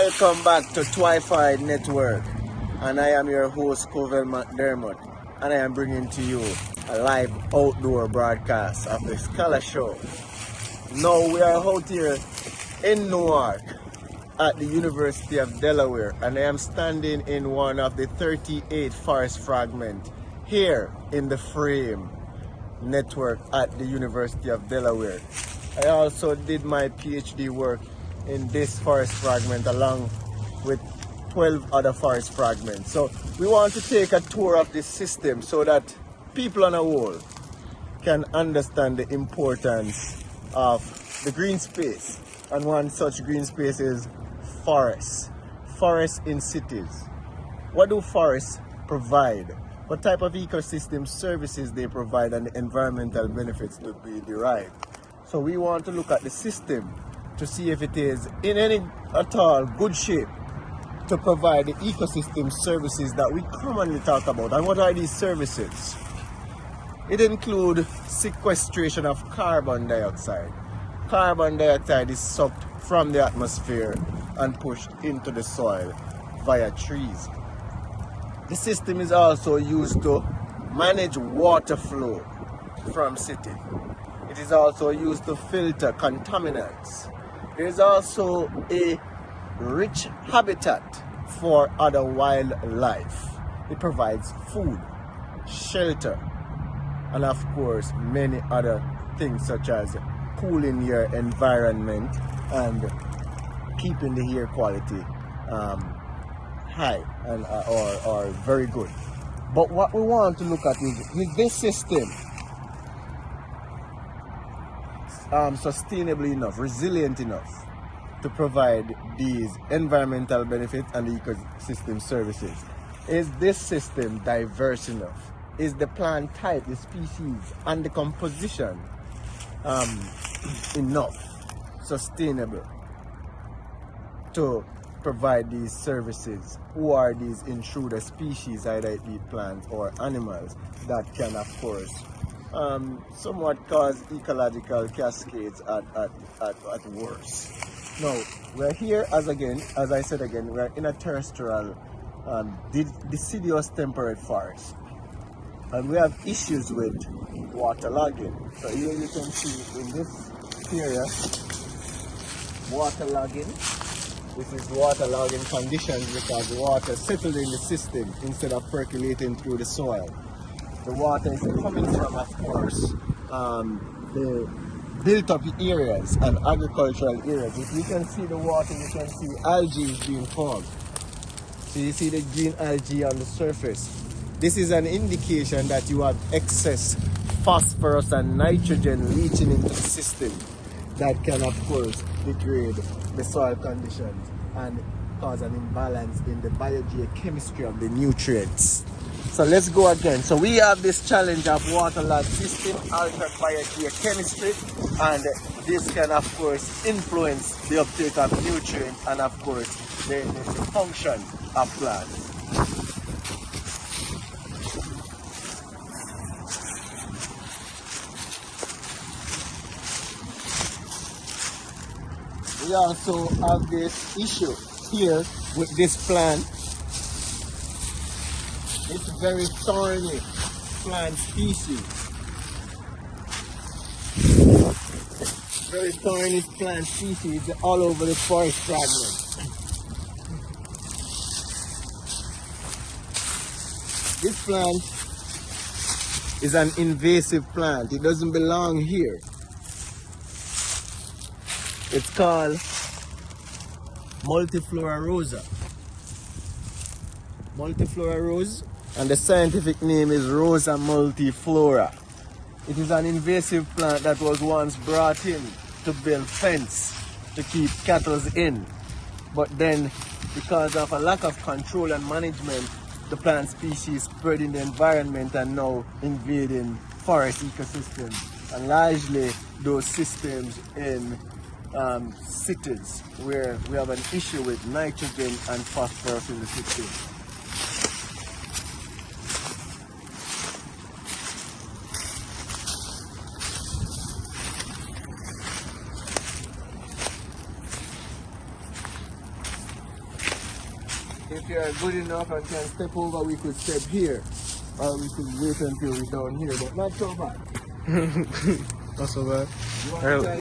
Welcome back to Wi-Fi Network, and I am your host Covell McDermott, and I am bringing to you a live outdoor broadcast of the Scholar Show. Now we are out here in Newark at the University of Delaware, and I am standing in one of the 38 forest fragments here in the Frame Network at the University of Delaware. I also did my PhD work in this forest fragment along with 12 other forest fragments. So we want to take a tour of this system so that people on a whole can understand the importance of the green space. And one such green space is forests. Forests in cities. What do forests provide? What type of ecosystem services they provide and the environmental benefits to be derived? So we want to look at the system to see if it is in any at all good shape to provide the ecosystem services that we commonly talk about. And what are these services? It includes sequestration of carbon dioxide. Carbon dioxide is sucked from the atmosphere and pushed into the soil via trees. The system is also used to manage water flow from city. It is also used to filter contaminants. There is also a rich habitat for other wildlife. It provides food, shelter, and of course many other things such as cooling your environment and keeping the air quality high and or very good. But what we want to look at is this system sustainably enough, resilient enough to provide these environmental benefits and ecosystem services? Is this system diverse enough? Is the plant type, the species, and the composition enough, sustainable to provide these services? Who are these intruder species, either it be plants or animals, that can of course somewhat cause ecological cascades at worst. Now, we're here as I said again, we're in a terrestrial deciduous temperate forest. And we have issues with waterlogging. So here you can see in this area, waterlogging. This is waterlogging conditions because water settled in the system instead of percolating through the soil. The water is coming from, of course, the built-up areas and agricultural areas. If you can see the water, you can see algae is being formed. So you see the green algae on the surface. This is an indication that you have excess phosphorus and nitrogen leaching into the system that can, of course, degrade the soil conditions and cause an imbalance in the biogeochemistry of the nutrients. So let's go again. So we have this challenge of waterlogged system, altered biogeochemistry, and this can of course influence the uptake of nutrients and of course the function of plants. We also have this issue here with this plant. It's a very thorny plant species. Very thorny plant species all over the forest fragment. This plant is an invasive plant. It doesn't belong here. It's called Multiflora rosa. Multiflora rose, and the scientific name is Rosa multiflora. It is an invasive plant that was once brought in to build fence to keep cattle in. But then, because of a lack of control and management, the plant species spread in the environment and now invading forest ecosystems. And largely those systems in cities where we have an issue with nitrogen and phosphorus in the system. If you're good enough and can step over, we could step here. Or we could wait until we're down here, but not so bad. Not so bad. You want to try